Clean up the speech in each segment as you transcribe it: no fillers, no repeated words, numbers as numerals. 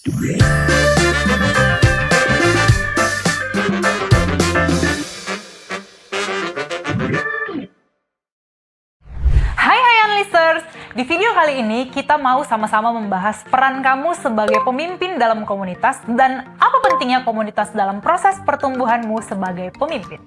Hai Unleashers! Di video kali ini kita mau sama-sama membahas peran kamu sebagai pemimpin dalam komunitas dan apa pentingnya komunitas dalam proses pertumbuhanmu sebagai pemimpin.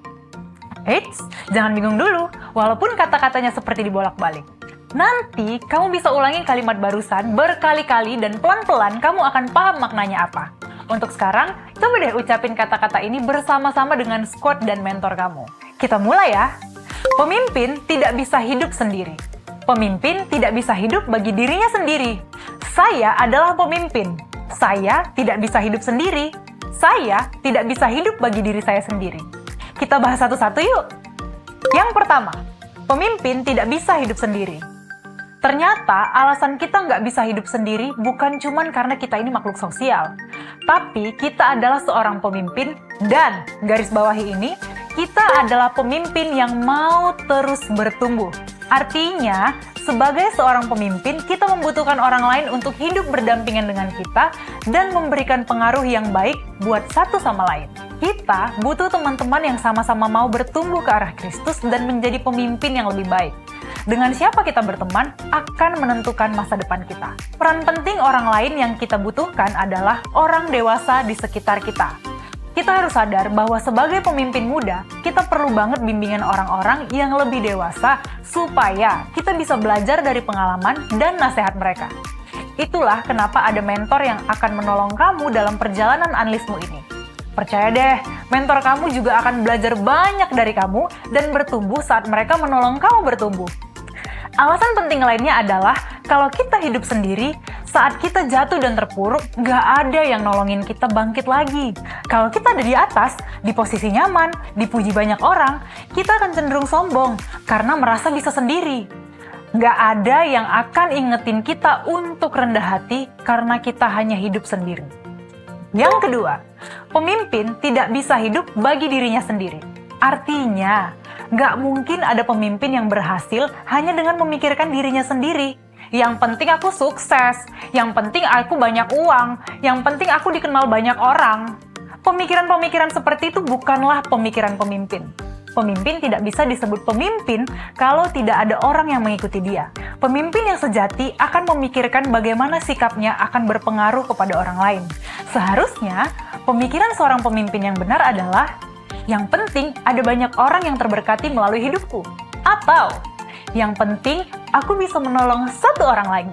Eits, jangan bingung dulu, walaupun kata-katanya seperti dibolak-balik. Nanti kamu bisa ulangi kalimat barusan berkali-kali dan pelan-pelan kamu akan paham maknanya apa. Untuk sekarang, coba deh ucapin kata-kata ini bersama-sama dengan squad dan mentor kamu. Kita mulai ya! Pemimpin tidak bisa hidup sendiri. Pemimpin tidak bisa hidup bagi dirinya sendiri. Saya adalah pemimpin. Saya tidak bisa hidup sendiri. Saya tidak bisa hidup bagi diri saya sendiri. Kita bahas satu-satu yuk. Yang pertama, pemimpin tidak bisa hidup sendiri. Ternyata alasan kita nggak bisa hidup sendiri bukan cuma karena kita ini makhluk sosial. Tapi kita adalah seorang pemimpin dan, garis bawahi ini, kita adalah pemimpin yang mau terus bertumbuh. Artinya, sebagai seorang pemimpin, kita membutuhkan orang lain untuk hidup berdampingan dengan kita dan memberikan pengaruh yang baik buat satu sama lain. Kita butuh teman-teman yang sama-sama mau bertumbuh ke arah Kristus dan menjadi pemimpin yang lebih baik. Dengan siapa kita berteman akan menentukan masa depan kita. Peran penting orang lain yang kita butuhkan adalah orang dewasa di sekitar kita. Kita harus sadar bahwa sebagai pemimpin muda, kita perlu banget bimbingan orang-orang yang lebih dewasa supaya kita bisa belajar dari pengalaman dan nasihat mereka. Itulah kenapa ada mentor yang akan menolong kamu dalam perjalanan Unleash-mu ini. Percaya deh, mentor kamu juga akan belajar banyak dari kamu dan bertumbuh saat mereka menolong kamu bertumbuh. Alasan penting lainnya adalah kalau kita hidup sendiri, saat kita jatuh dan terpuruk, nggak ada yang nolongin kita bangkit lagi. Kalau kita ada di atas, di posisi nyaman, dipuji banyak orang, kita akan cenderung sombong karena merasa bisa sendiri. Nggak ada yang akan ingetin kita untuk rendah hati karena kita hanya hidup sendiri. Yang kedua, pemimpin tidak bisa hidup bagi dirinya sendiri. Artinya, nggak mungkin ada pemimpin yang berhasil hanya dengan memikirkan dirinya sendiri. Yang penting aku sukses, yang penting aku banyak uang, yang penting aku dikenal banyak orang. Pemikiran-pemikiran seperti itu bukanlah pemikiran pemimpin. Pemimpin tidak bisa disebut pemimpin kalau tidak ada orang yang mengikuti dia. Pemimpin yang sejati akan memikirkan bagaimana sikapnya akan berpengaruh kepada orang lain. Seharusnya, pemikiran seorang pemimpin yang benar adalah yang penting ada banyak orang yang terberkati melalui hidupku. Atau, yang penting aku bisa menolong satu orang lain.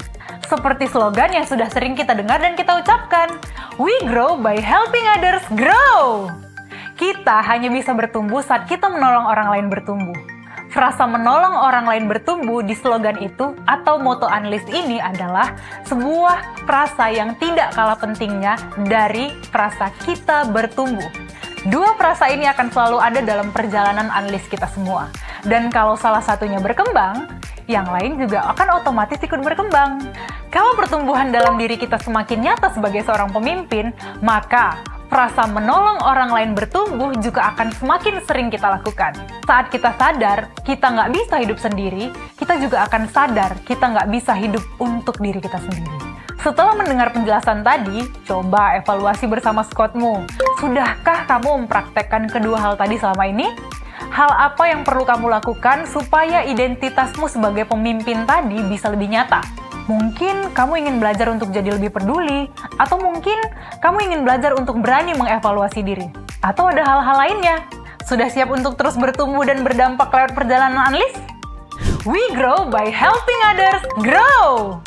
Seperti slogan yang sudah sering kita dengar dan kita ucapkan, "We grow by helping others grow." Kita hanya bisa bertumbuh saat kita menolong orang lain bertumbuh. Frasa menolong orang lain bertumbuh di slogan itu atau moto Unleash ini adalah sebuah frasa yang tidak kalah pentingnya dari frasa kita bertumbuh. Dua frasa ini akan selalu ada dalam perjalanan Unleash kita semua. Dan kalau salah satunya berkembang, yang lain juga akan otomatis ikut berkembang. Kalau pertumbuhan dalam diri kita semakin nyata sebagai seorang pemimpin, maka frasa menolong orang lain bertumbuh juga akan semakin sering kita lakukan. Saat kita sadar kita nggak bisa hidup sendiri, kita juga akan sadar kita nggak bisa hidup untuk diri kita sendiri. Setelah mendengar penjelasan tadi, coba evaluasi bersama squadmu. Sudahkah kamu mempraktekkan kedua hal tadi selama ini? Hal apa yang perlu kamu lakukan supaya identitasmu sebagai pemimpin tadi bisa lebih nyata? Mungkin kamu ingin belajar untuk jadi lebih peduli, atau mungkin kamu ingin belajar untuk berani mengevaluasi diri. Atau ada hal-hal lainnya. Sudah siap untuk terus bertumbuh dan berdampak lewat perjalanan Unleash? We grow by helping others grow!